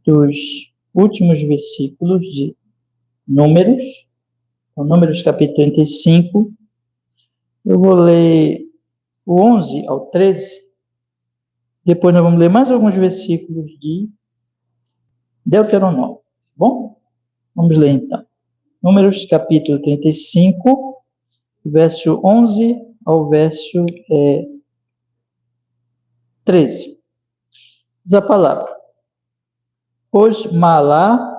dos últimos versículos de Números, então, Números capítulo 35. Eu vou ler o 11 ao 13. Depois nós vamos ler mais alguns versículos de Deuteronômio. Bom? Vamos ler então. Números capítulo 35, verso 11 ao verso 13. Diz a palavra: Pois Maalá,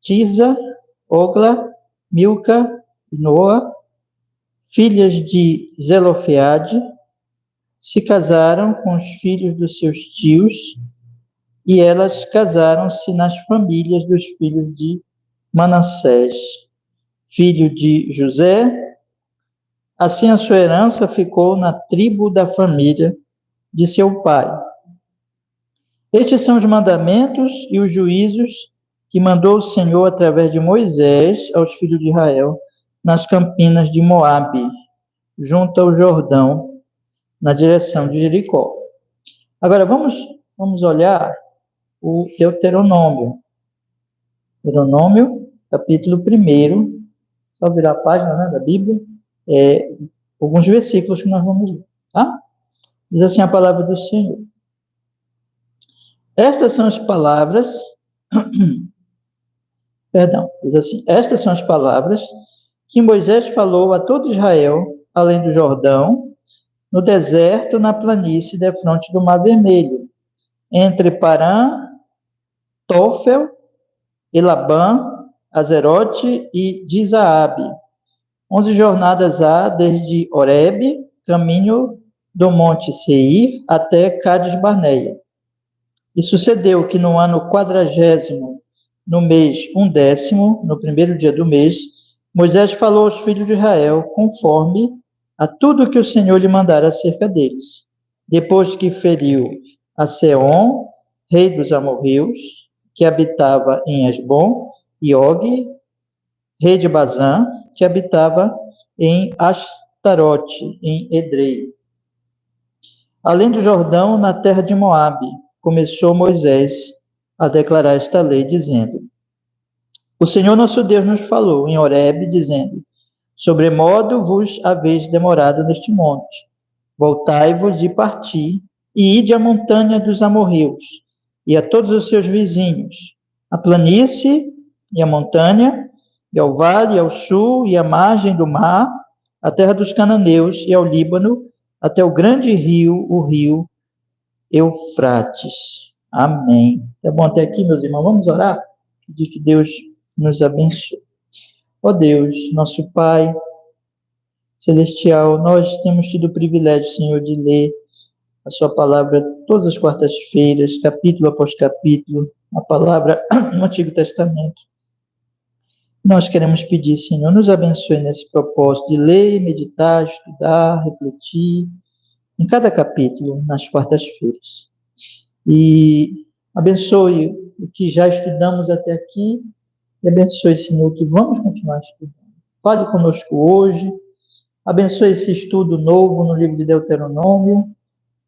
Tisa, Ogla, Milca e Noa, filhas de Zelofeade, se casaram com os filhos dos seus tios, e elas casaram-se nas famílias dos filhos de Manassés, filho de José. Assim a sua herança ficou na tribo da família de seu pai. Estes são os mandamentos e os juízos que mandou o Senhor através de Moisés aos filhos de Israel nas campinas de Moabe, junto ao Jordão, na direção de Jericó. Agora vamos olhar o Deuteronômio. Deuteronômio, capítulo 1, só virar a página, né, da Bíblia, alguns versículos que nós vamos ler, tá? Diz assim a palavra do Senhor. Estas são as palavras, diz assim: estas são as palavras que Moisés falou a todo Israel, além do Jordão, no deserto, na planície, defronte do Mar Vermelho, entre Parã, Tófel, Elabã, Azerote e Dizaabe. 11 jornadas há desde Horebe, caminho do monte Seir, até Cádiz Barneia. E sucedeu que no ano 40º, no mês 10º, no primeiro dia do mês, Moisés falou aos filhos de Israel, conforme a tudo que o Senhor lhe mandara acerca deles. Depois que feriu a Seom, rei dos amorreus, que habitava em Esbom, e Og, rei de Bazã, que habitava em Astarote, em Edrei. Além do Jordão, na terra de Moabe, começou Moisés a declarar esta lei, dizendo: O Senhor nosso Deus nos falou em Horebe, dizendo: Sobremodo vos haveis demorado neste monte. Voltai-vos e parti, e ide à montanha dos amorreus, e a todos os seus vizinhos, a planície e a montanha, e ao vale, e ao sul, e à margem do mar, a terra dos cananeus, e ao Líbano, até o grande rio, o rio Eufrates. Amém. Tá bom até aqui, meus irmãos? Vamos orar? Pedir que Deus nos abençoe. Ó Deus, nosso Pai celestial, nós temos tido o privilégio, Senhor, de ler a sua palavra todas as quartas-feiras, capítulo após capítulo, a palavra no Antigo Testamento. Nós queremos pedir, Senhor, nos abençoe nesse propósito de ler, meditar, estudar, refletir em cada capítulo, nas quartas-feiras. E abençoe o que já estudamos até aqui e abençoe, Senhor, o que vamos continuar estudando. Fale conosco hoje. Abençoe esse estudo novo no livro de Deuteronômio.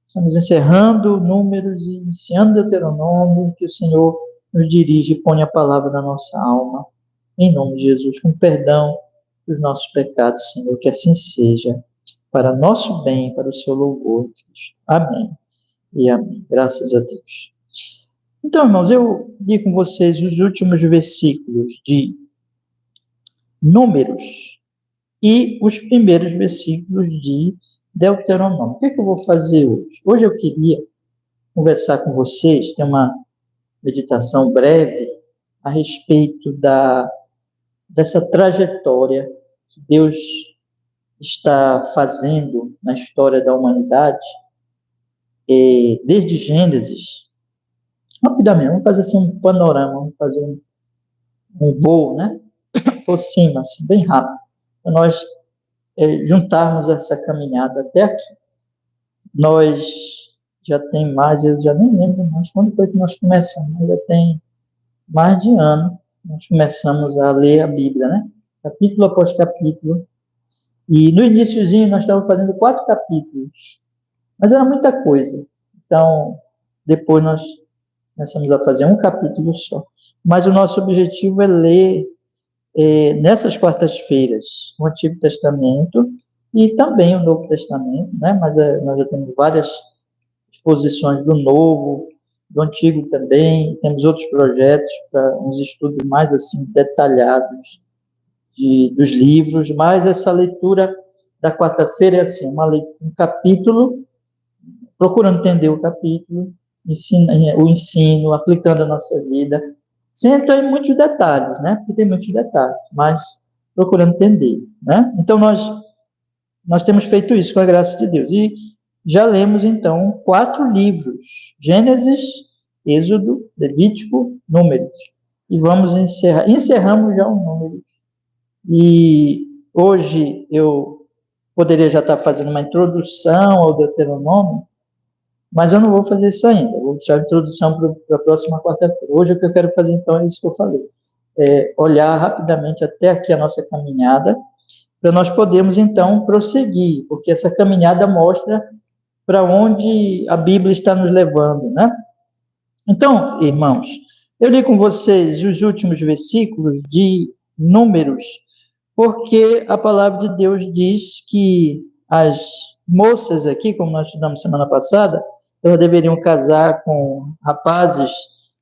Estamos encerrando Números e iniciando Deuteronômio. Que o Senhor nos dirija e ponha a palavra na nossa alma. Em nome de Jesus, com perdão dos nossos pecados, Senhor. Que assim seja, para nosso bem, para o seu louvor, Cristo. Amém e amém. Graças a Deus. Então, irmãos, eu li com vocês os últimos versículos de Números e os primeiros versículos de Deuteronômio. O que eu vou fazer hoje? Hoje eu queria conversar com vocês, ter uma meditação breve a respeito dessa trajetória que Deus está fazendo na história da humanidade, desde Gênesis. Rapidamente, vamos fazer assim um panorama, vamos fazer um voo, né? Por cima, assim, bem rápido, para nós juntarmos essa caminhada até aqui. Nós já tem mais, eu já nem lembro mais quando foi que nós começamos, já tem mais de ano, nós começamos a ler a Bíblia, né? Capítulo após capítulo. E no iniciozinho nós estávamos fazendo 4 capítulos, mas era muita coisa. Então, depois nós nós estamos a fazer um capítulo só. Mas o nosso objetivo é ler nessas quartas-feiras o Antigo Testamento e também o Novo Testamento, né? Mas nós já temos várias exposições do Novo, do Antigo também, temos outros projetos para uns estudos mais assim detalhados dos livros, mas essa leitura da quarta-feira é assim, um capítulo, procurando entender o capítulo, o ensino, aplicando a nossa vida, sem entrar em muitos detalhes, né? Porque tem muitos detalhes, mas procurando entender, né? Então, nós temos feito isso com a graça de Deus. E já lemos, então, 4 livros: Gênesis, Êxodo, Levítico, Números. E vamos encerramos já o Números. E hoje eu poderia já estar fazendo uma introdução ao Deuteronômio, mas eu não vou fazer isso ainda. Vou deixar a introdução para a próxima quarta-feira. Hoje o que eu quero fazer, então, é isso que eu falei. Olhar rapidamente até aqui a nossa caminhada, para nós podermos, então, prosseguir, porque essa caminhada mostra para onde a Bíblia está nos levando, né? Então, irmãos, eu li com vocês os últimos versículos de Números, porque a palavra de Deus diz que as moças aqui, como nós estudamos semana passada, elas deveriam casar com rapazes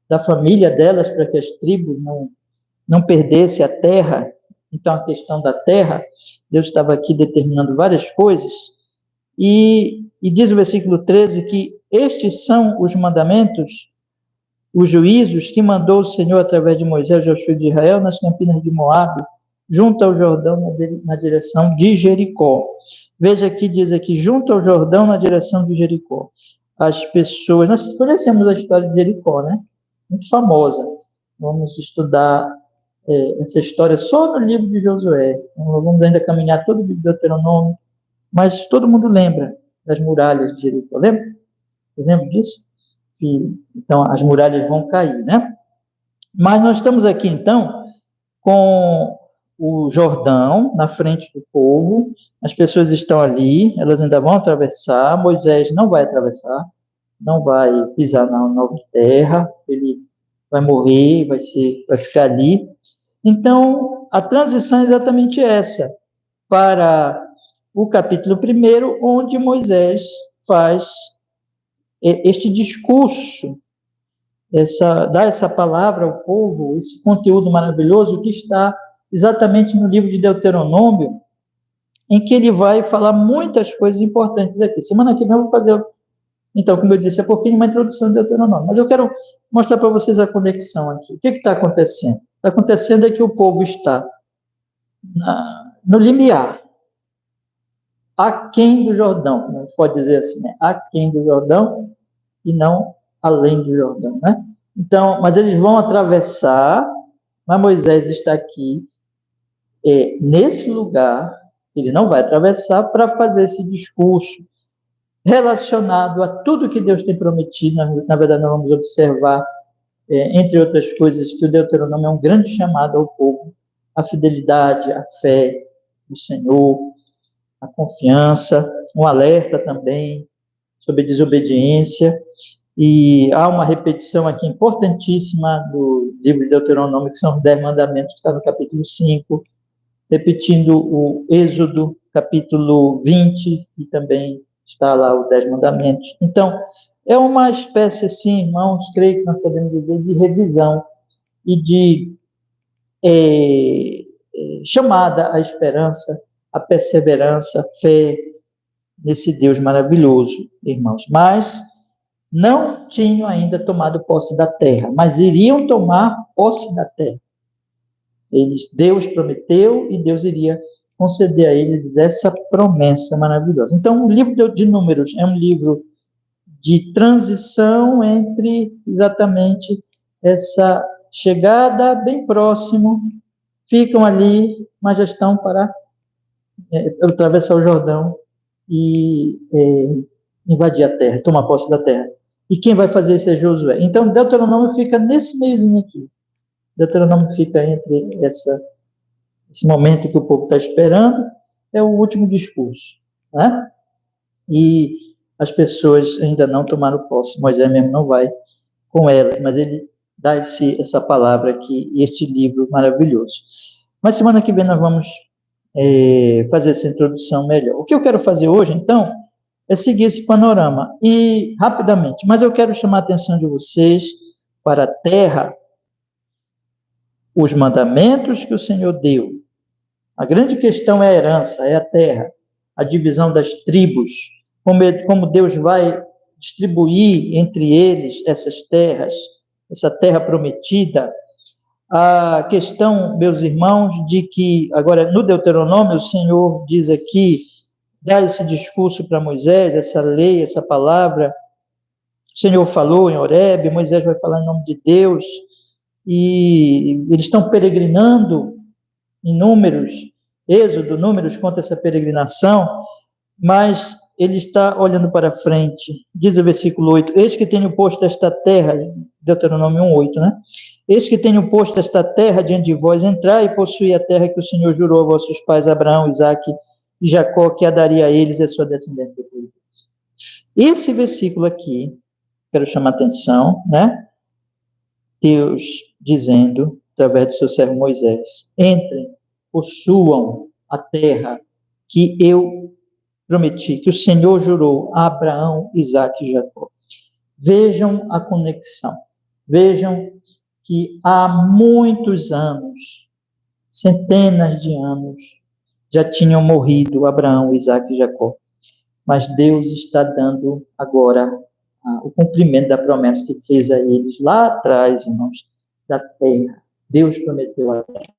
da família delas, para que as tribos não perdessem a terra. Então, a questão da terra, Deus estava aqui determinando várias coisas, e diz o versículo 13 que estes são os mandamentos, os juízos que mandou o Senhor através de Moisés, Josué de Israel, nas campinas de Moabe, junto ao Jordão, na direção de Jericó. Veja que diz aqui, junto ao Jordão, na direção de Jericó. As pessoas, nós conhecemos a história de Jericó, né? Muito famosa. Vamos estudar essa história só no livro de Josué. Nós vamos ainda caminhar todo o livro de Deuteronômio, mas todo mundo lembra das muralhas de Jericó, lembra? Você lembra disso? Então, as muralhas vão cair, né? Mas nós estamos aqui, então, com o Jordão na frente do povo, as pessoas estão ali, elas ainda vão atravessar, Moisés não vai atravessar, não vai pisar na nova terra, ele vai morrer, vai ficar ali. Então, a transição é exatamente essa, para o capítulo 1, onde Moisés faz este discurso, dá essa palavra ao povo, esse conteúdo maravilhoso que está exatamente no livro de Deuteronômio, em que ele vai falar muitas coisas importantes aqui. Semana que vem eu vou fazer, então, como eu disse, é pouquinho uma introdução de Deuteronômio, mas eu quero mostrar para vocês a conexão aqui. O que está acontecendo? Está acontecendo é que o povo está no limiar, aquém do Jordão, a gente pode dizer assim, né? Aquém do Jordão e não além do Jordão, né? Então, mas eles vão atravessar, mas Moisés está aqui, nesse lugar, ele não vai atravessar para fazer esse discurso relacionado a tudo que Deus tem prometido. Na verdade, nós vamos observar, entre outras coisas, que o Deuteronômio é um grande chamado ao povo, a fidelidade, a fé do Senhor, a confiança, um alerta também sobre desobediência. E há uma repetição aqui importantíssima do livro de Deuteronômio, que são os 10 mandamentos, que está no capítulo 5, repetindo o Êxodo, capítulo 20, e também está lá os 10 mandamentos. Então, é uma espécie, assim, irmãos, creio que nós podemos dizer, de revisão e de chamada à esperança, à perseverança, à fé nesse Deus maravilhoso, irmãos. Mas não tinham ainda tomado posse da terra, mas iriam tomar posse da terra. Deus prometeu e Deus iria conceder a eles essa promessa maravilhosa. Então, o livro de Números é um livro de transição entre exatamente essa chegada bem próximo, ficam ali, mas já estão para atravessar o Jordão e invadir a terra, tomar posse da terra. E quem vai fazer isso é Josué. Então, Deuteronômio fica nesse meiozinho aqui. Deuteronômio fica entre esse momento que o povo está esperando, é o último discurso, né? E as pessoas ainda não tomaram posse. Moisés mesmo não vai com elas, mas ele dá essa palavra aqui, este livro maravilhoso. Mas semana que vem nós vamos fazer essa introdução melhor. O que eu quero fazer hoje, então, é seguir esse panorama, e rapidamente, mas eu quero chamar a atenção de vocês para a terra, os mandamentos que o Senhor deu. A grande questão é a herança, é a terra, a divisão das tribos, como Deus vai distribuir entre eles essas terras, essa terra prometida. A questão, meus irmãos, de que, agora no Deuteronômio, o Senhor diz aqui, dá esse discurso para Moisés, essa lei, essa palavra. O Senhor falou em Horebe, Moisés vai falar em nome de Deus, e eles estão peregrinando em Números, Êxodo, Números conta essa peregrinação, mas ele está olhando para frente. Diz o versículo 8, eis que tenho posto esta terra, Deuteronômio 1:8, né? Eis que tenho posto esta terra diante de vós, entrai e possuí a terra que o Senhor jurou a vossos pais, Abraão, Isaque e Jacó, que a daria a eles e a sua descendência depois. Esse versículo aqui, quero chamar a atenção, né? Deus dizendo, através do seu servo Moisés, entrem, possuam a terra que eu prometi, que o Senhor jurou a Abraão, Isaque e Jacó. Vejam a conexão, vejam que há muitos anos, centenas de anos, já tinham morrido Abraão, Isaque e Jacó. Mas Deus está dando agora o cumprimento da promessa que fez a eles lá atrás, irmãos, da terra. Deus prometeu a terra.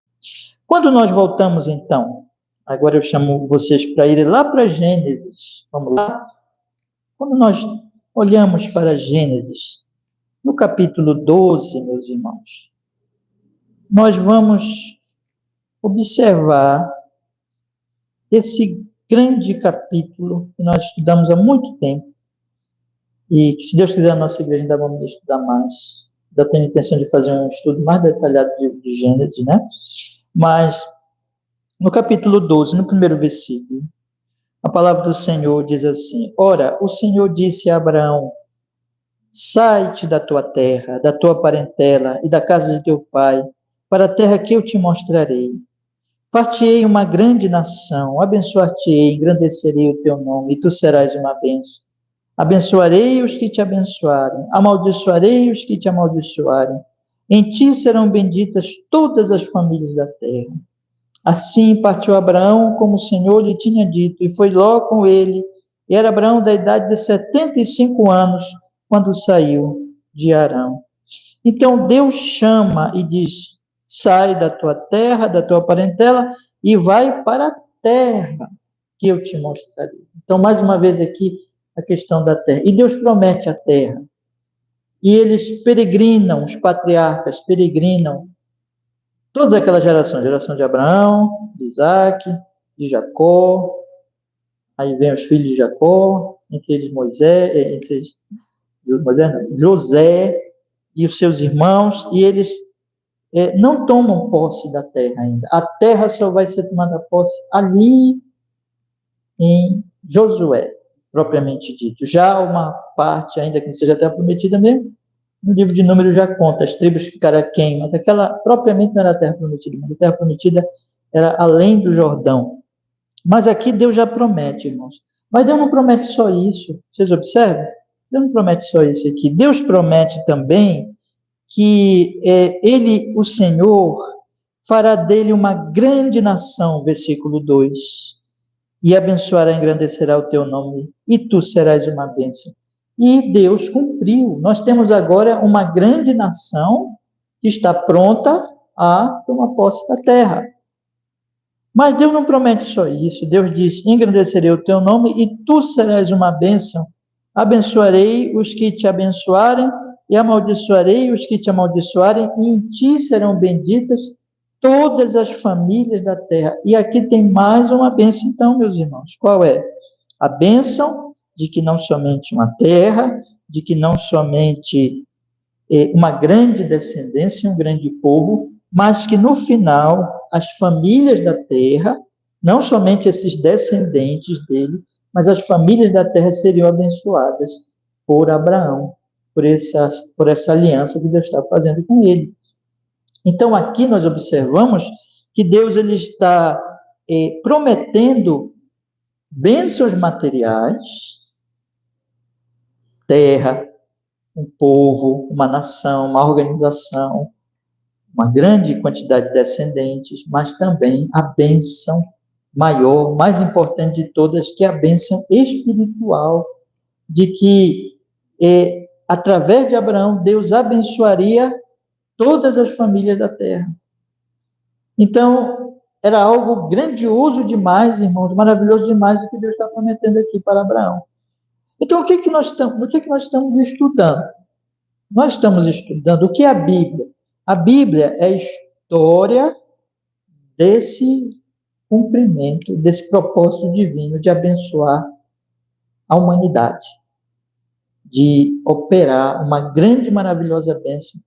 Quando nós voltamos, então, agora eu chamo vocês para irem lá para Gênesis. Vamos lá? Quando nós olhamos para Gênesis, no capítulo 12, meus irmãos, nós vamos observar esse grande capítulo que nós estudamos há muito tempo, e que, se Deus quiser, a nossa igreja ainda vamos estudar mais. Ainda tenho a intenção de fazer um estudo mais detalhado de Gênesis, né? Mas, no capítulo 12, no primeiro versículo, a palavra do Senhor diz assim, ora, o Senhor disse a Abraão, sai-te da tua terra, da tua parentela e da casa de teu pai, para a terra que eu te mostrarei. Far-te-ei uma grande nação, abençoar-te-ei, engrandecerei o teu nome, e tu serás uma bênção. Abençoarei os que te abençoarem, amaldiçoarei os que te amaldiçoarem. Em ti serão benditas todas as famílias da terra. Assim partiu Abraão, como o Senhor lhe tinha dito, e foi Ló com ele. E era Abraão da idade de 75 anos, quando saiu de Harã. Então Deus chama e diz, sai da tua terra, da tua parentela, e vai para a terra que eu te mostrarei. Então, mais uma vez aqui, a questão da terra. E Deus promete a terra. E eles peregrinam, os patriarcas peregrinam, todas aquelas gerações, geração de Abraão, de Isaque, de Jacó, aí vem os filhos de Jacó, entre eles José e os seus irmãos, e eles não tomam posse da terra ainda. A terra só vai ser tomada posse ali em Josué, propriamente dito. Já uma parte, ainda que não seja terra prometida mesmo, no livro de Números já conta, as tribos ficaram quem, mas aquela propriamente não era a terra prometida, mas a terra prometida era além do Jordão. Mas aqui Deus já promete, irmãos. Mas Deus não promete só isso, vocês observam? Deus não promete só isso aqui. Deus promete também que ele, o Senhor, fará dele uma grande nação, versículo 2, e abençoará e engrandecerá o teu nome, e tu serás uma bênção. E Deus cumpriu. Nós temos agora uma grande nação que está pronta a tomar posse da terra. Mas Deus não promete só isso. Deus diz, engrandecerei o teu nome e tu serás uma bênção. Abençoarei os que te abençoarem e amaldiçoarei os que te amaldiçoarem, e em ti serão benditas todas as famílias da terra. E aqui tem mais uma bênção, então, meus irmãos. Qual é? A bênção de que não somente uma terra, de que não somente uma grande descendência, um grande povo, mas que no final as famílias da terra, não somente esses descendentes dele, mas as famílias da terra seriam abençoadas por Abraão. por essa aliança que Deus está fazendo com ele. Então, aqui nós observamos que Deus ele está prometendo bênçãos materiais, terra, um povo, uma nação, uma organização, uma grande quantidade de descendentes, mas também a bênção maior, mais importante de todas, que é a bênção espiritual, de que através de Abraão, Deus abençoaria todas as famílias da terra. Então, era algo grandioso demais, irmãos, maravilhoso demais o que Deus está prometendo aqui para Abraão. Então, o que nós estamos estudando? Nós estamos estudando o que é a Bíblia. A Bíblia é a história desse cumprimento, desse propósito divino de abençoar a humanidade, de operar uma grande e maravilhosa bênção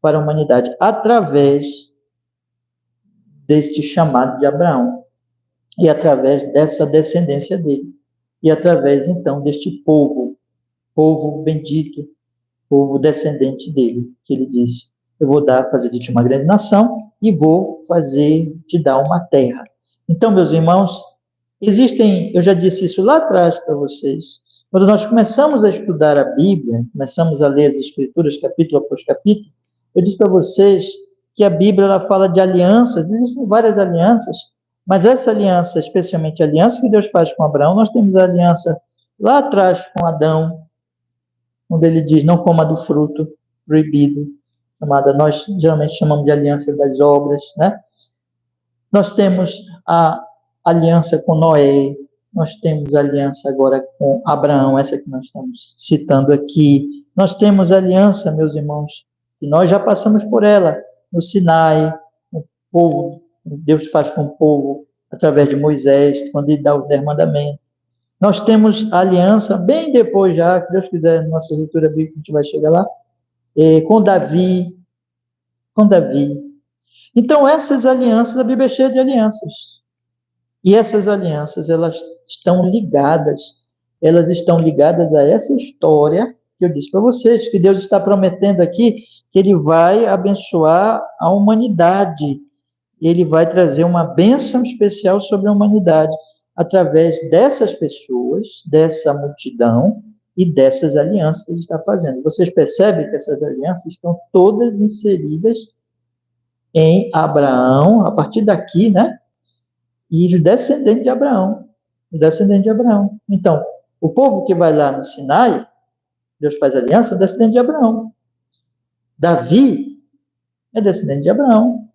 para a humanidade, através deste chamado de Abraão, e através dessa descendência dele, e através, então, deste povo bendito, povo descendente dele, que ele disse, eu vou fazer de ti uma grande nação, e vou te dar uma terra. Então, meus irmãos, eu já disse isso lá atrás para vocês, quando nós começamos a estudar a Bíblia, começamos a ler as Escrituras, capítulo após capítulo, eu disse para vocês que a Bíblia ela fala de alianças, existem várias alianças, mas essa aliança, especialmente a aliança que Deus faz com Abraão, nós temos a aliança lá atrás com Adão, onde ele diz, não coma do fruto proibido, nós geralmente chamamos de aliança das obras, né? Nós temos a aliança com Noé, nós temos a aliança agora com Abraão, essa que nós estamos citando aqui. Nós temos a aliança, meus irmãos, e nós já passamos por ela, no Sinai, o povo, Deus faz com o povo, através de Moisés, quando ele dá os 10 mandamentos. Nós temos a aliança, bem depois já, se Deus quiser, na nossa leitura bíblica, a gente vai chegar lá, com Davi. Então, essas alianças, a Bíblia é cheia de alianças. E essas alianças, elas estão ligadas a essa história que eu disse para vocês, que Deus está prometendo aqui, que ele vai abençoar a humanidade. Ele vai trazer uma bênção especial sobre a humanidade, através dessas pessoas, dessa multidão e dessas alianças que ele está fazendo. Vocês percebem que essas alianças estão todas inseridas em Abraão, a partir daqui, né? E os descendentes de Abraão. Então, o povo que vai lá no Sinai, Deus faz aliança, é descendente de Abraão. Davi é descendente de Abraão.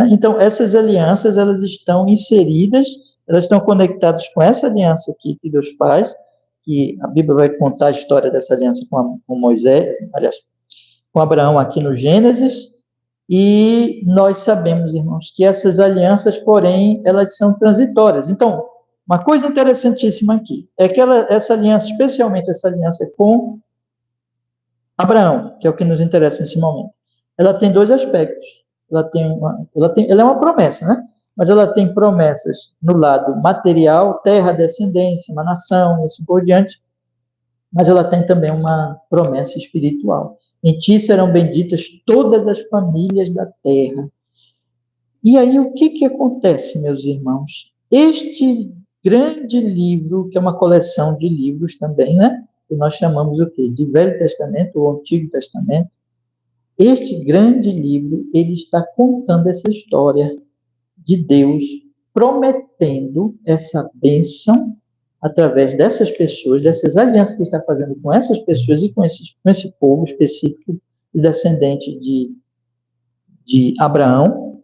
Então, essas alianças, elas estão inseridas, elas estão conectadas com essa aliança aqui que Deus faz, que a Bíblia vai contar a história dessa aliança com Moisés, aliás, com Abraão aqui no Gênesis, e nós sabemos, irmãos, que essas alianças, porém, elas são transitórias. Então, uma coisa interessantíssima aqui, é que essa aliança, especialmente essa aliança com Abraão, que é o que nos interessa nesse momento, ela tem dois aspectos. Ela é uma promessa, né? Mas ela tem promessas no lado material, terra, descendência, uma nação, e assim por diante, mas ela tem também uma promessa espiritual. Em ti serão benditas todas as famílias da terra. E aí, o que acontece, meus irmãos? Este grande livro, que é uma coleção de livros também, né? Que nós chamamos o quê? De Velho Testamento ou Antigo Testamento. Este grande livro, ele está contando essa história de Deus prometendo essa bênção através dessas pessoas, dessas alianças que está fazendo com essas pessoas e com esse povo específico, descendente de Abraão.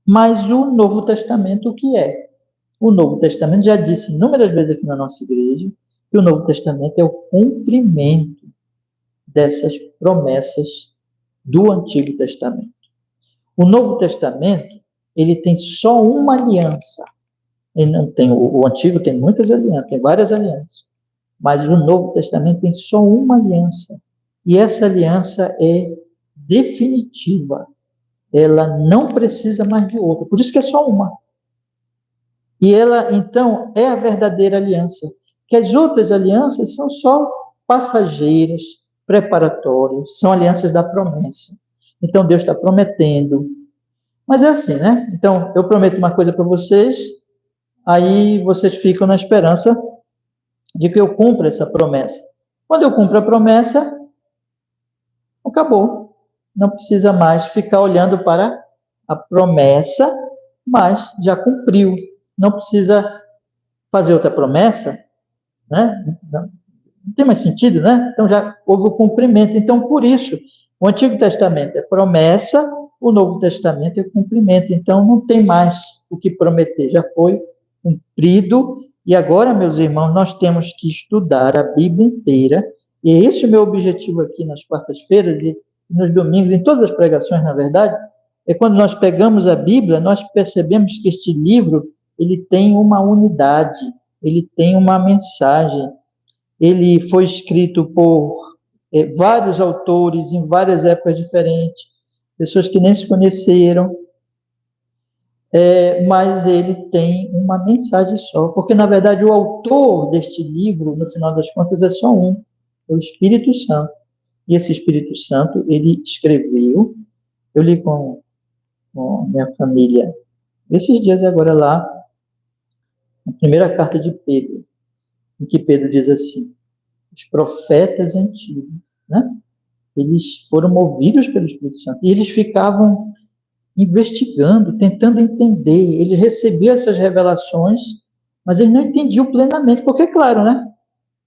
Mas o Novo Testamento, o que é? O Novo Testamento, já disse inúmeras vezes aqui na nossa igreja, que o Novo Testamento é o cumprimento dessas promessas do Antigo Testamento. O Novo Testamento, ele tem só uma aliança. Ele não tem, o Antigo tem muitas alianças, tem várias alianças. Mas o Novo Testamento tem só uma aliança. E essa aliança é definitiva. Ela não precisa mais de outra. Por isso que é só uma. E ela, então, é a verdadeira aliança. Que as outras alianças são só passageiras, preparatórios, são alianças da promessa. Então, Deus está prometendo. Mas é assim, né? Então, eu prometo uma coisa para vocês, aí vocês ficam na esperança de que eu cumpra essa promessa. Quando eu cumpro a promessa, acabou. Não precisa mais ficar olhando para a promessa, mas já cumpriu. Não precisa fazer outra promessa, né? Não tem mais sentido, né? Então já houve o cumprimento. Então, por isso, o Antigo Testamento é promessa, o Novo Testamento é cumprimento. Então, não tem mais o que prometer, já foi cumprido. E agora, meus irmãos, nós temos que estudar a Bíblia inteira. E esse é o meu objetivo aqui nas quartas-feiras e nos domingos, em todas as pregações, na verdade, é quando nós pegamos a Bíblia, nós percebemos que este livro, ele tem uma unidade, ele tem uma mensagem. Ele foi escrito por vários autores em várias épocas diferentes, pessoas que nem se conheceram, mas ele tem uma mensagem só, porque, na verdade, o autor deste livro, no final das contas, é só um, é o Espírito Santo. E esse Espírito Santo, ele escreveu, eu li com minha família, esses dias agora lá, a primeira carta de Pedro, em que Pedro diz assim, os profetas antigos, né? Eles foram movidos pelo Espírito Santo, e eles ficavam investigando, tentando entender, eles recebiam essas revelações, mas eles não entendiam plenamente, porque, claro, né?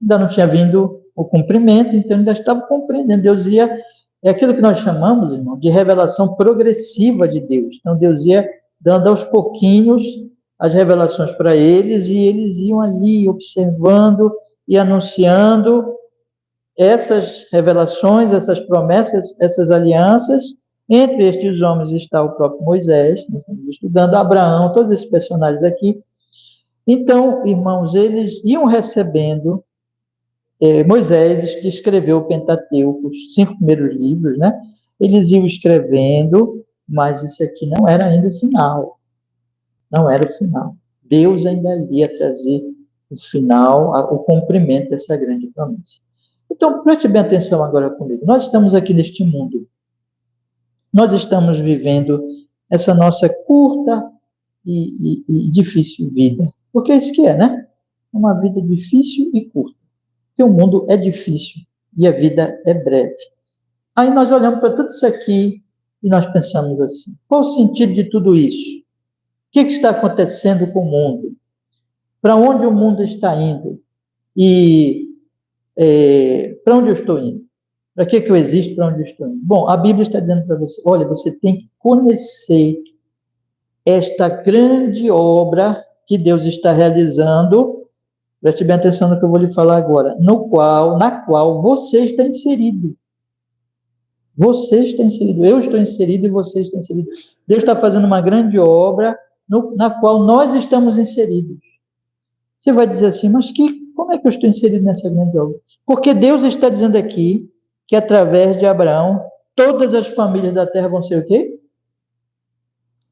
Ainda não tinha vindo o cumprimento, então ainda estava compreendendo. Deus ia, é aquilo que nós chamamos, irmão, de revelação progressiva de Deus. Então, Deus ia dando aos pouquinhos as revelações para eles, e eles iam ali observando e anunciando essas revelações, essas promessas, essas alianças. Entre estes homens está o próprio Moisés, nós estamos estudando Abraão, todos esses personagens aqui. Então, irmãos, eles iam recebendo Moisés, que escreveu o Pentateuco, os 5 primeiros livros, né? Eles iam escrevendo, mas isso aqui não era ainda o final. Não era o final. Deus ainda ia trazer o final, o cumprimento dessa grande promessa. Então, preste bem atenção agora comigo. Nós estamos aqui neste mundo. Nós estamos vivendo essa nossa curta e difícil vida. Porque é isso que é, né? Uma vida difícil e curta. Porque o mundo é difícil e a vida é breve. Aí nós olhamos para tudo isso aqui e nós pensamos assim, qual o sentido de tudo isso? O que está acontecendo com o mundo? Para onde o mundo está indo? E para onde eu estou indo? Para que eu existo? Para onde eu estou indo? Bom, a Bíblia está dizendo para você, olha, você tem que conhecer esta grande obra que Deus está realizando, preste bem atenção no que eu vou lhe falar agora, na qual você está inserido. Você está inserido, eu estou inserido e você está inserido. Deus está fazendo uma grande obra na qual nós estamos inseridos. Você vai dizer assim, mas como é que eu estou inserido nessa grande obra? Porque Deus está dizendo aqui que através de Abraão, todas as famílias da terra vão ser o quê?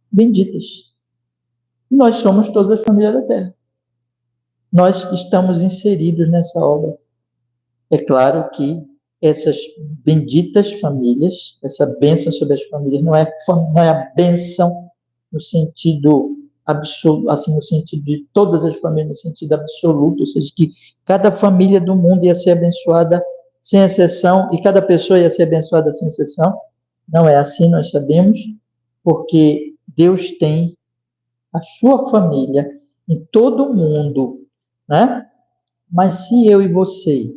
Benditas. E nós somos todas as famílias da terra. Nós estamos inseridos nessa obra. É claro que essas benditas famílias, essa bênção sobre as famílias, não é a bênção no sentido absoluto, assim, no sentido de todas as famílias, no sentido absoluto, ou seja, que cada família do mundo ia ser abençoada sem exceção, e cada pessoa ia ser abençoada sem exceção. Não é assim, nós sabemos, porque Deus tem a sua família em todo o mundo, né? Mas se eu e você,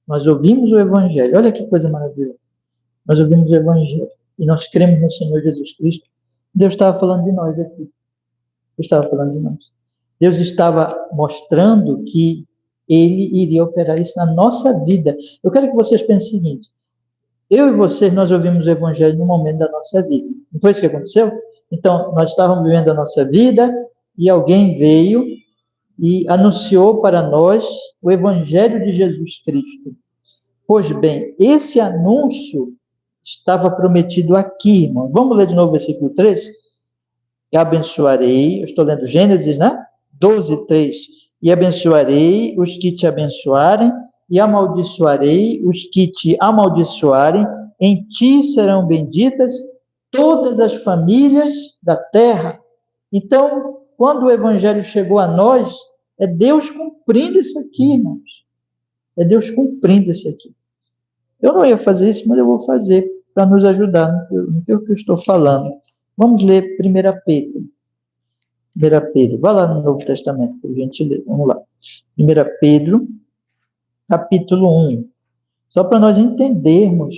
nós ouvimos o Evangelho, olha que coisa maravilhosa, nós ouvimos o Evangelho, e nós cremos no Senhor Jesus Cristo, Deus estava falando de nós aqui. Deus estava falando de nós. Deus estava mostrando que Ele iria operar isso na nossa vida. Eu quero que vocês pensem o seguinte, eu e vocês, nós ouvimos o Evangelho no momento da nossa vida. Não foi isso que aconteceu? Então, nós estávamos vivendo a nossa vida e alguém veio e anunciou para nós o Evangelho de Jesus Cristo. Pois bem, esse anúncio estava prometido aqui, irmão. Vamos ler de novo o versículo 3? E abençoarei, eu estou lendo Gênesis, né? 12, 3. E abençoarei os que te abençoarem, e amaldiçoarei os que te amaldiçoarem, em ti serão benditas todas as famílias da terra. Então, quando o evangelho chegou a nós, é Deus cumprindo isso aqui, irmãos. É Deus cumprindo isso aqui. Eu não ia fazer isso, mas eu vou fazer para nos ajudar no que eu estou falando. Vamos ler 1 Pedro. 1 Pedro. Vá lá no Novo Testamento, por gentileza. Vamos lá. 1 Pedro, capítulo 1. Só para nós entendermos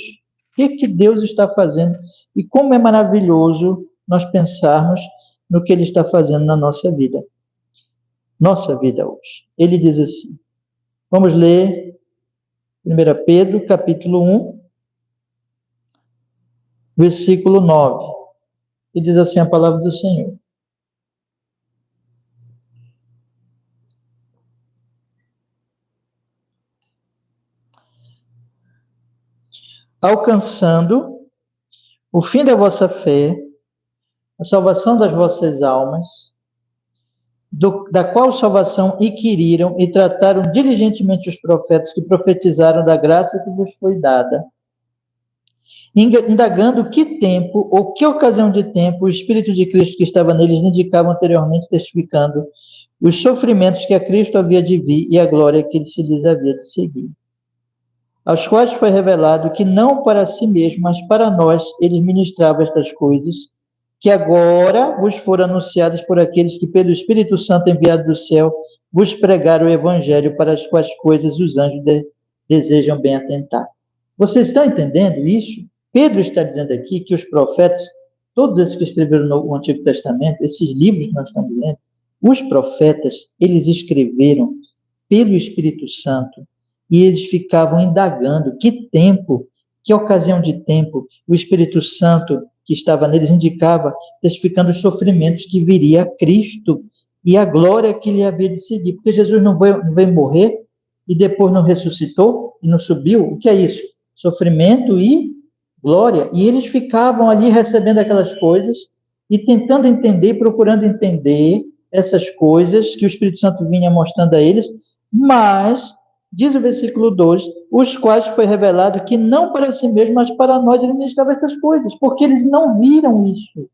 o que Deus está fazendo e como é maravilhoso nós pensarmos no que Ele está fazendo na nossa vida. Nossa vida hoje. Ele diz assim. Vamos ler 1 Pedro, capítulo 1, versículo 9. E diz assim a palavra do Senhor. Alcançando o fim da vossa fé, a salvação das vossas almas, da qual salvação inquiriram e trataram diligentemente os profetas que profetizaram da graça que vos foi dada, indagando que tempo ou que ocasião de tempo o Espírito de Cristo que estava neles indicava anteriormente, testificando os sofrimentos que a Cristo havia de vir e a glória que se lhes havia de seguir. Aos quais foi revelado que não para si mesmo, mas para nós, eles ministravam estas coisas, que agora vos foram anunciadas por aqueles que, pelo Espírito Santo enviado do céu, vos pregaram o Evangelho, para as quais coisas os anjos desejam bem atentar. Vocês estão entendendo isso? Pedro está dizendo aqui que os profetas, todos esses que escreveram no Antigo Testamento, esses livros que nós estamos lendo, os profetas, eles escreveram pelo Espírito Santo, e eles ficavam indagando que tempo, que ocasião de tempo o Espírito Santo que estava neles indicava, testificando os sofrimentos que viria a Cristo e a glória que lhe havia de seguir. Porque Jesus não veio morrer e depois não ressuscitou e não subiu. O que é isso? Sofrimento e glória. E eles ficavam ali recebendo aquelas coisas e tentando entender, procurando entender essas coisas que o Espírito Santo vinha mostrando a eles, mas diz o versículo 2, os quais foi revelado que não para si mesmo, mas para nós ele ministrava essas coisas, porque eles não viram isso.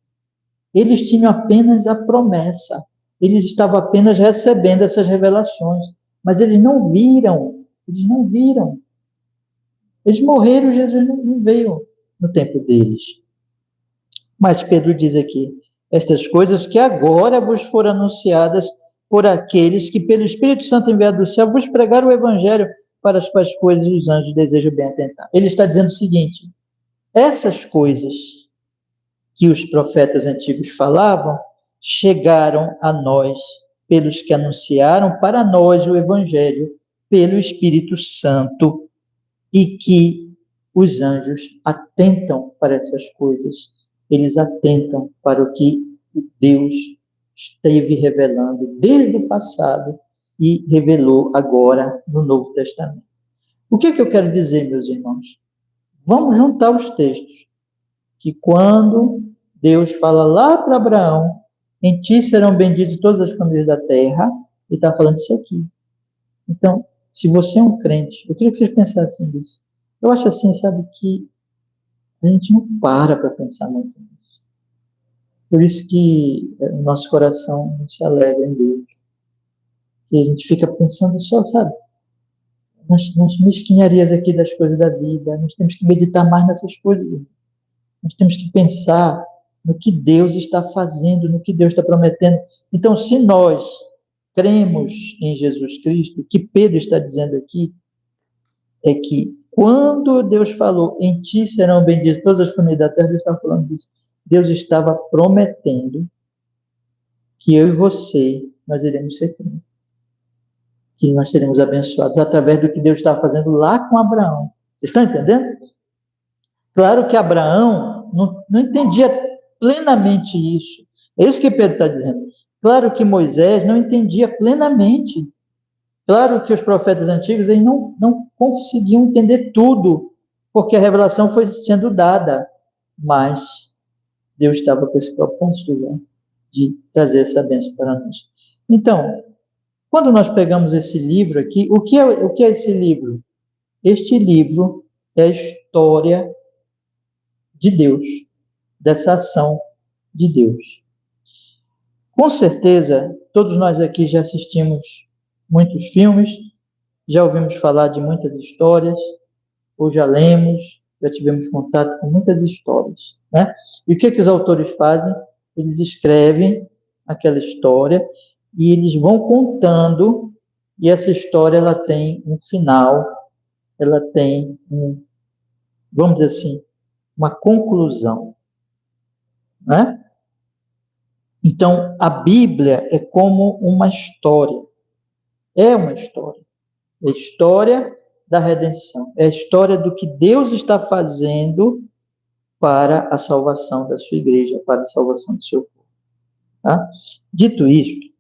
Eles tinham apenas a promessa. Eles estavam apenas recebendo essas revelações, mas eles não viram. Eles não viram. Eles morreram, Jesus não veio no tempo deles. Mas Pedro diz aqui, estas coisas que agora vos foram anunciadas por aqueles que, pelo Espírito Santo enviado do céu, vos pregaram o Evangelho, para as quais coisas os anjos desejam bem atentar. Ele está dizendo o seguinte, essas coisas que os profetas antigos falavam, chegaram a nós, pelos que anunciaram para nós o Evangelho, pelo Espírito Santo, e que os anjos atentam para essas coisas. Eles atentam para o que Deus esteve revelando desde o passado e revelou agora no Novo Testamento. O que eu quero dizer, meus irmãos? Vamos juntar os textos. Que quando Deus fala lá para Abraão, em ti serão benditas todas as famílias da terra, ele está falando isso aqui. Então, se você é um crente, eu queria que vocês pensassem nisso. Eu acho assim, sabe, que a gente não para pensar muito nisso. Por isso que o nosso coração não se alegra em Deus. E a gente fica pensando só, sabe, nas mesquinharias aqui das coisas da vida. Nós temos que meditar mais nessas coisas. Nós temos que pensar no que Deus está fazendo, no que Deus está prometendo. Então, se nós cremos em Jesus Cristo, o que Pedro está dizendo aqui é que quando Deus falou, em ti serão benditas todas as famílias da terra, Deus está falando disso. Deus estava prometendo que eu e você, nós iremos ser crentes. Que nós seremos abençoados através do que Deus estava fazendo lá com Abraão. Vocês estão entendendo? Claro que Abraão não entendia plenamente isso. É isso que Pedro está dizendo. Claro que Moisés não entendia plenamente. Claro que os profetas antigos eles não conseguiam entender tudo, porque a revelação foi sendo dada. Mas Deus estava com esse propósito, né, de trazer essa bênção para nós. Então, Quando nós pegamos esse livro aqui, o que é esse livro? Este livro é a história de Deus, dessa ação de Deus. Com certeza, todos nós aqui já assistimos muitos filmes, já ouvimos falar de muitas histórias, ou já lemos, já tivemos contato com muitas histórias, né? E o que os autores fazem? Eles escrevem aquela história e eles vão contando, e essa história ela tem um final, ela tem vamos dizer assim, uma conclusão, né? Então, a Bíblia é como uma história. É uma história. É a história da redenção. É a história do que Deus está fazendo para a salvação da sua igreja, para a salvação do seu povo. Tá? Dito isto,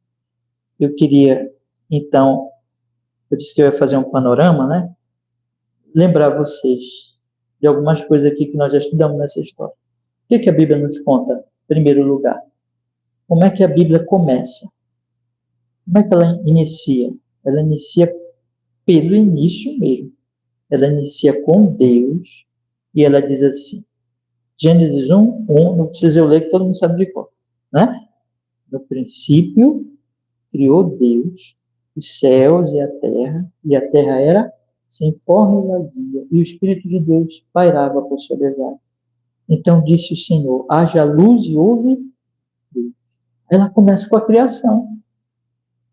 eu queria, então, eu disse que eu ia fazer um panorama, né? Lembrar vocês de algumas coisas aqui que nós já estudamos nessa história. O que a Bíblia nos conta, em primeiro lugar? Como é que a Bíblia começa? Como é que ela inicia? Ela inicia pelo início mesmo. Ela inicia com Deus e ela diz assim, Gênesis 1, não precisa eu ler que todo mundo sabe de cor, né? No princípio, criou Deus os céus e a terra era sem forma e vazia, e o Espírito de Deus pairava por sobre as águas. Então disse o Senhor, haja luz e houve luz. Ela começa com a criação.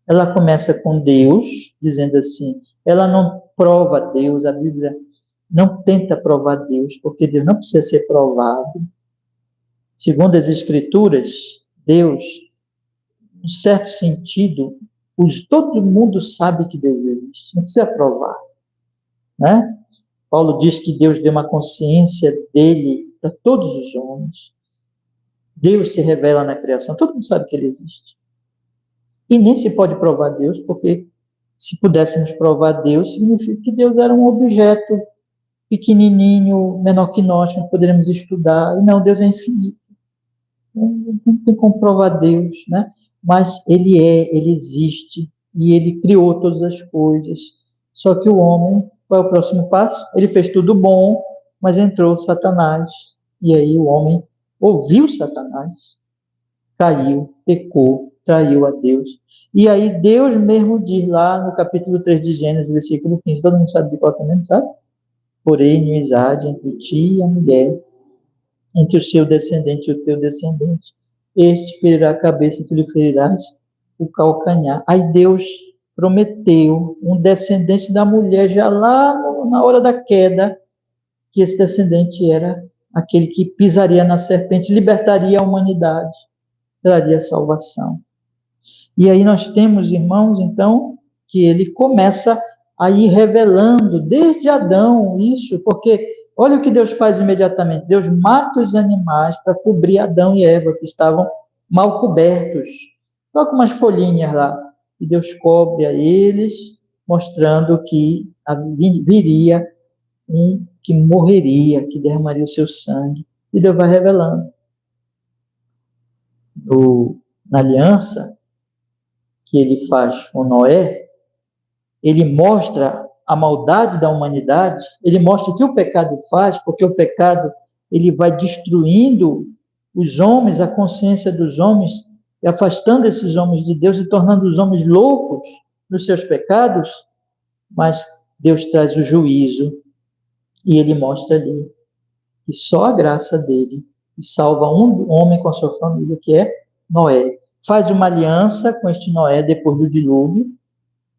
Ela começa com Deus, dizendo assim, ela não prova Deus, a Bíblia não tenta provar Deus, porque Deus não precisa ser provado. Segundo as Escrituras, Deus, em certo sentido, todo mundo sabe que Deus existe, não precisa provar, né? Paulo diz que Deus deu uma consciência dele para todos os homens. Deus se revela na criação, todo mundo sabe que ele existe. E nem se pode provar Deus, porque se pudéssemos provar Deus, significa que Deus era um objeto pequenininho, menor que nós poderíamos estudar. E não, Deus é infinito. Não tem como provar Deus, né? Mas ele existe, e ele criou todas as coisas. Só que o homem, qual é o próximo passo? Ele fez tudo bom, mas entrou Satanás. E aí o homem ouviu Satanás, caiu, pecou, traiu a Deus. E aí Deus mesmo diz lá no capítulo 3 de Gênesis, versículo 15, todo mundo sabe de qual também, sabe? Porém, inimizade entre ti e a mulher, entre o seu descendente e o teu descendente. Este ferirá a cabeça e tu lhe ferirás o calcanhar. Aí Deus prometeu um descendente da mulher já lá na hora da queda, que esse descendente era aquele que pisaria na serpente, libertaria a humanidade, traria salvação. E aí nós temos, irmãos, então, que ele começa a ir revelando desde Adão isso, porque olha o que Deus faz imediatamente. Deus mata os animais para cobrir Adão e Eva, que estavam mal cobertos. Coloca umas folhinhas lá, e Deus cobre a eles, mostrando que viria um que morreria, que derramaria o seu sangue. E Deus vai revelando. Na aliança que ele faz com Noé, ele mostra a maldade da humanidade, ele mostra o que o pecado faz, porque o pecado ele vai destruindo os homens, a consciência dos homens, e afastando esses homens de Deus e tornando os homens loucos nos seus pecados, mas Deus traz o juízo e ele mostra ali que só a graça dele salva um homem com a sua família, que é Noé. Faz uma aliança com este Noé depois do dilúvio,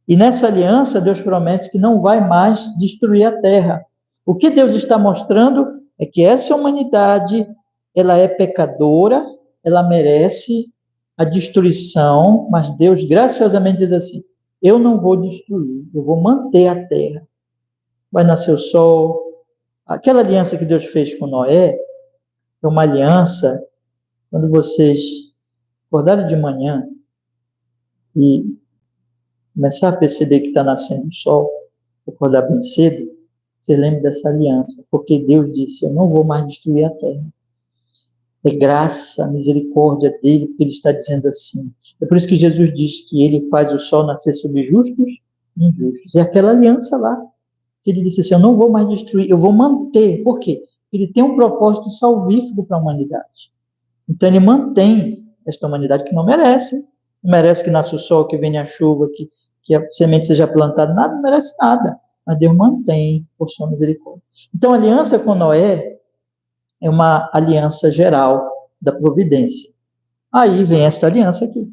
e nessa aliança Deus promete que não vai mais destruir a terra. O que Deus está mostrando é que essa humanidade, ela é pecadora, ela merece a destruição, mas Deus graciosamente diz assim, eu não vou destruir, eu vou manter a terra. Vai nascer o sol. Aquela aliança que Deus fez com Noé é uma aliança, quando vocês acordarem de manhã e começar a perceber que está nascendo o sol, acordar bem cedo, você lembra dessa aliança, porque Deus disse, eu não vou mais destruir a terra. É graça, misericórdia dele, porque ele está dizendo assim, É por isso que Jesus diz que ele faz o sol nascer sobre justos e injustos. É aquela aliança lá. Ele disse assim, eu não vou mais destruir, eu vou manter. Por quê? Ele tem um propósito salvífico para a humanidade. Então ele mantém esta humanidade que não merece. Não merece que nasça o sol, que venha a chuva, que a semente seja plantada. Nada, não merece nada. Mas Deus mantém por sua misericórdia. Então a aliança com Noé é uma aliança geral da providência. Aí vem esta aliança aqui.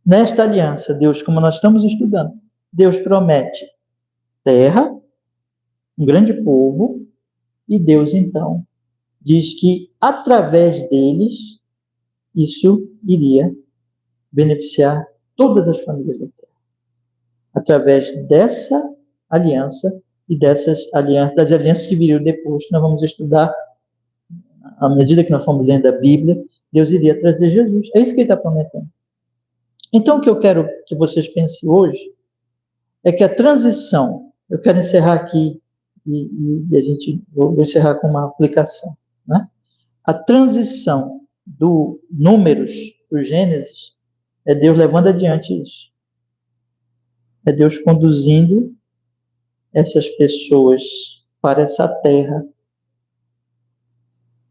Nesta aliança, Deus, como nós estamos estudando, Deus promete terra, um grande povo, e Deus, então, diz que através deles, isso iria beneficiar todas as famílias da terra. Através dessa aliança e das alianças que viriam depois, que nós vamos estudar à medida que nós formos lendo a Bíblia, Deus iria trazer Jesus. É isso que ele está prometendo. Então, o que eu quero que vocês pensem hoje é que a transição, eu quero encerrar aqui, vou encerrar com uma aplicação, né? A transição do Números para o Gênesis é Deus levando adiante isso. É Deus conduzindo essas pessoas para essa terra.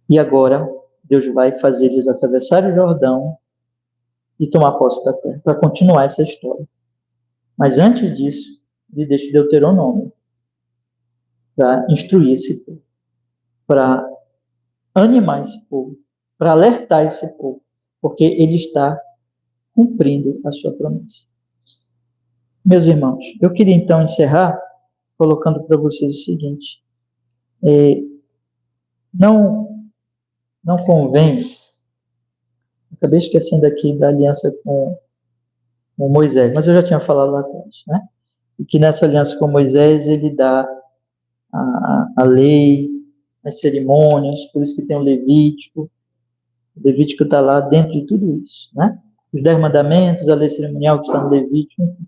E agora, Deus vai fazer eles atravessar o Jordão e tomar posse da terra, para continuar essa história. Mas antes disso, ele deixa o Deuteronômio para instruir esse povo, para animar esse povo, para alertar esse povo, porque ele está cumprindo a sua promessa. Meus irmãos, eu queria então encerrar colocando para vocês o seguinte: não convém, acabei esquecendo aqui da aliança com Moisés, mas eu já tinha falado lá atrás, né? E que nessa aliança com Moisés ele dá a lei, as cerimônias, por isso que tem o Levítico. O Levítico está lá dentro de tudo isso, né? Os 10 mandamentos, a lei cerimonial que está no Levítico, enfim.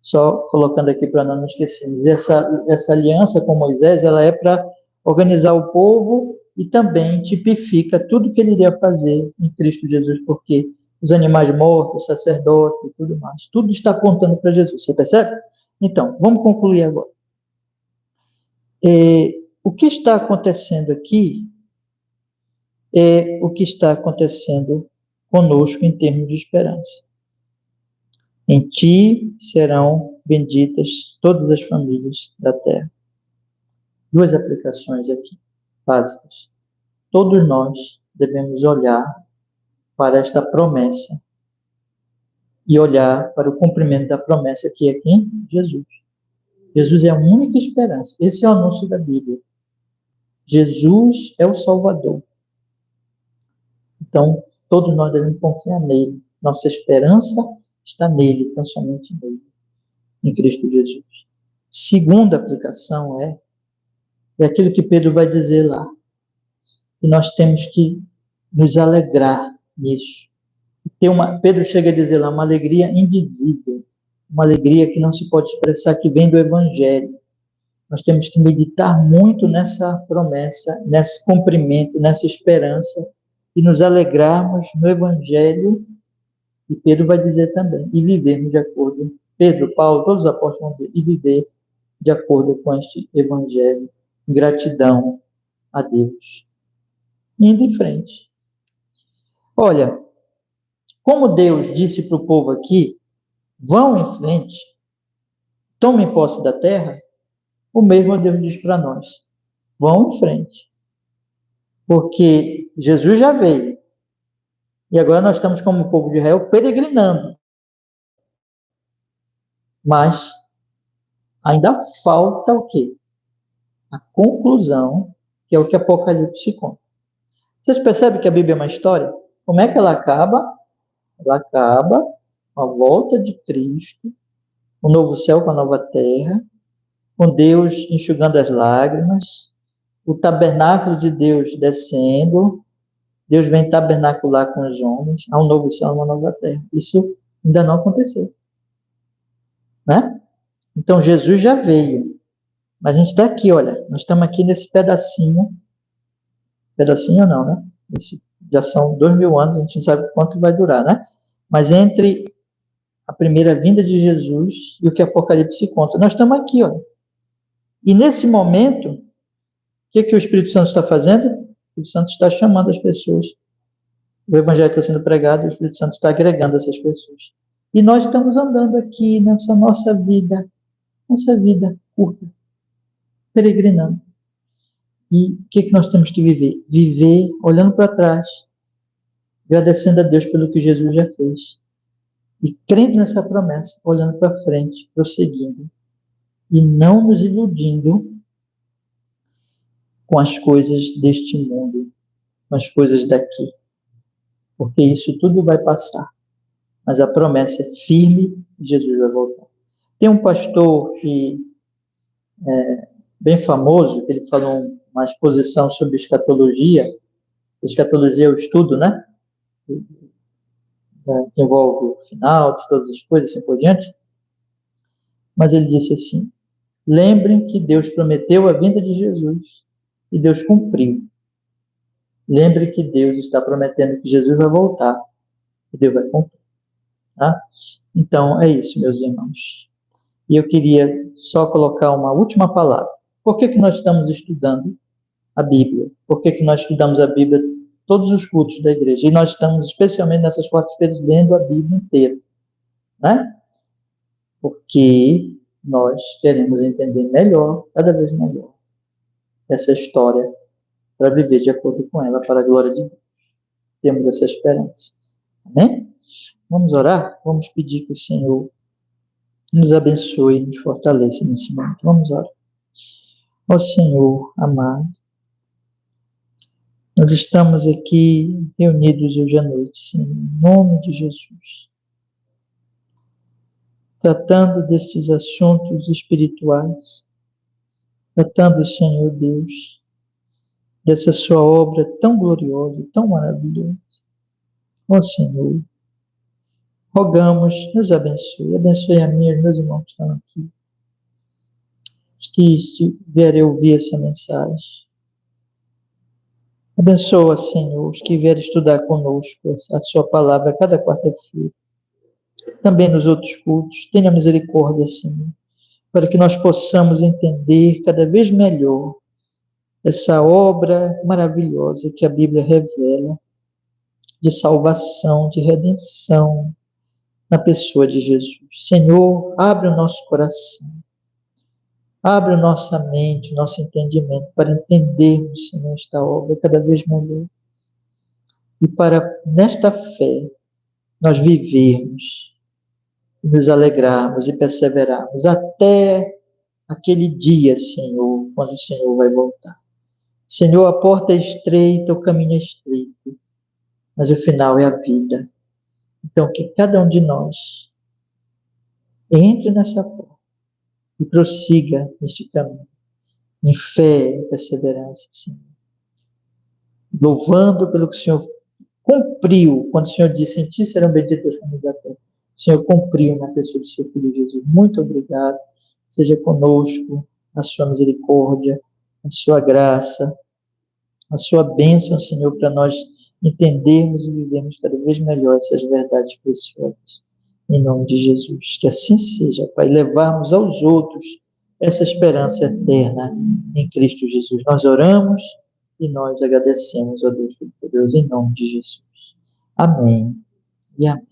Só colocando aqui para não esquecermos. Essa aliança com Moisés, ela é para organizar o povo e também tipifica tudo que ele iria fazer em Cristo Jesus, porque os animais mortos, os sacerdotes e tudo mais, tudo está apontando para Jesus, você percebe? Então, vamos concluir agora. O que está acontecendo aqui é o que está acontecendo conosco em termos de esperança. Em ti serão benditas todas as famílias da terra. Duas aplicações aqui, básicas. Todos nós devemos olhar para esta promessa e olhar para o cumprimento da promessa que é quem? Jesus. Jesus é a única esperança. Esse é o anúncio da Bíblia. Jesus é o Salvador. Então, todos nós devemos confiar nele. Nossa esperança está nele, tão somente nele, em Cristo Jesus. Segunda aplicação é aquilo que Pedro vai dizer lá. E nós temos que nos alegrar nisso. Pedro chega a dizer lá, uma alegria invisível, uma alegria que não se pode expressar, que vem do Evangelho. Nós temos que meditar muito nessa promessa, nesse cumprimento, nessa esperança, e nos alegrarmos no Evangelho, e Pedro vai dizer também, e vivermos de acordo, Pedro, Paulo, todos os apóstolos vão dizer, e viver de acordo com este Evangelho, em gratidão a Deus. Indo em frente. Olha, como Deus disse para o povo aqui, vão em frente, tomem posse da terra, o mesmo Deus diz para nós, vão em frente. Porque Jesus já veio, e agora nós estamos como povo de Israel peregrinando. Mas ainda falta o quê? A conclusão, que é o que Apocalipse conta. Vocês percebem que a Bíblia é uma história? Como é que ela acaba? Ela acaba com a volta de Cristo, o novo céu com a nova terra, com Deus enxugando as lágrimas, o tabernáculo de Deus descendo, Deus vem tabernacular com os homens, há um novo céu e uma nova terra. Isso ainda não aconteceu. Né? Então, Jesus já veio. Mas a gente está aqui, olha, nós estamos aqui nesse pedacinho não, né? Já são 2000 anos, a gente não sabe quanto vai durar, né? Mas entre a primeira vinda de Jesus e o que Apocalipse conta, nós estamos aqui, olha. E nesse momento, o que o Espírito Santo está fazendo? O Espírito Santo está chamando as pessoas. O Evangelho está sendo pregado, o Espírito Santo está agregando essas pessoas. E nós estamos andando aqui nessa nossa vida curta, peregrinando. E o que nós temos que viver? Viver olhando para trás, agradecendo a Deus pelo que Jesus já fez. E crendo nessa promessa, olhando para frente, prosseguindo. E não nos iludindo com as coisas deste mundo, com as coisas daqui. Porque isso tudo vai passar. Mas a promessa é firme e Jesus vai voltar. Tem um pastor que bem famoso, que ele falou uma exposição sobre escatologia. Escatologia é o estudo, né? Que envolve o final de todas as coisas, assim por diante. Mas ele disse assim: lembrem que Deus prometeu a vinda de Jesus e Deus cumpriu. Lembre que Deus está prometendo que Jesus vai voltar e Deus vai cumprir. Tá? Então, é isso, meus irmãos. E eu queria só colocar uma última palavra. Por que nós estamos estudando a Bíblia? Por que nós estudamos a Bíblia todos os cultos da igreja? E nós estamos, especialmente nessas quartas-feiras, lendo a Bíblia inteira. Né? Porque nós queremos entender melhor, cada vez melhor, essa história para viver de acordo com ela, para a glória de Deus. Temos essa esperança. Amém? Vamos orar? Vamos pedir que o Senhor nos abençoe e nos fortaleça nesse momento. Vamos orar. Ó Senhor amado, nós estamos aqui reunidos hoje à noite, Senhor, em nome de Jesus, tratando destes assuntos espirituais, tratando, Senhor Deus, dessa sua obra tão gloriosa, tão maravilhosa. Ó Senhor, rogamos, nos abençoe a mim e os meus irmãos que estão aqui, que vierem ouvir essa mensagem. Abençoa, Senhor, os que vierem estudar conosco a sua palavra a cada quarta-feira. Também nos outros cultos. Tenha misericórdia, Senhor, para que nós possamos entender cada vez melhor essa obra maravilhosa que a Bíblia revela de salvação, de redenção na pessoa de Jesus. Senhor, abre o nosso coração, abre a nossa mente, o nosso entendimento para entendermos, Senhor, esta obra cada vez melhor. E para, nesta fé, nós vivermos, nos alegrarmos e perseverarmos até aquele dia, Senhor, quando o Senhor vai voltar. Senhor, a porta é estreita, o caminho é estreito, mas o final é a vida. Então, que cada um de nós entre nessa porta e prossiga neste caminho, em fé e perseverança, Senhor. Louvando pelo que o Senhor cumpriu, quando o Senhor disse, em ti serão benditas as famílias da terra. O Senhor cumpriu na pessoa do seu Filho Jesus. Muito obrigado. Seja conosco a sua misericórdia, a sua graça, a sua bênção, Senhor, para nós entendermos e vivermos cada vez melhor essas verdades preciosas. Em nome de Jesus. Que assim seja, Pai, levarmos aos outros essa esperança eterna em Cristo Jesus. Nós oramos e nós agradecemos a Deus Todo-Poderoso em nome de Jesus. Amém e amém.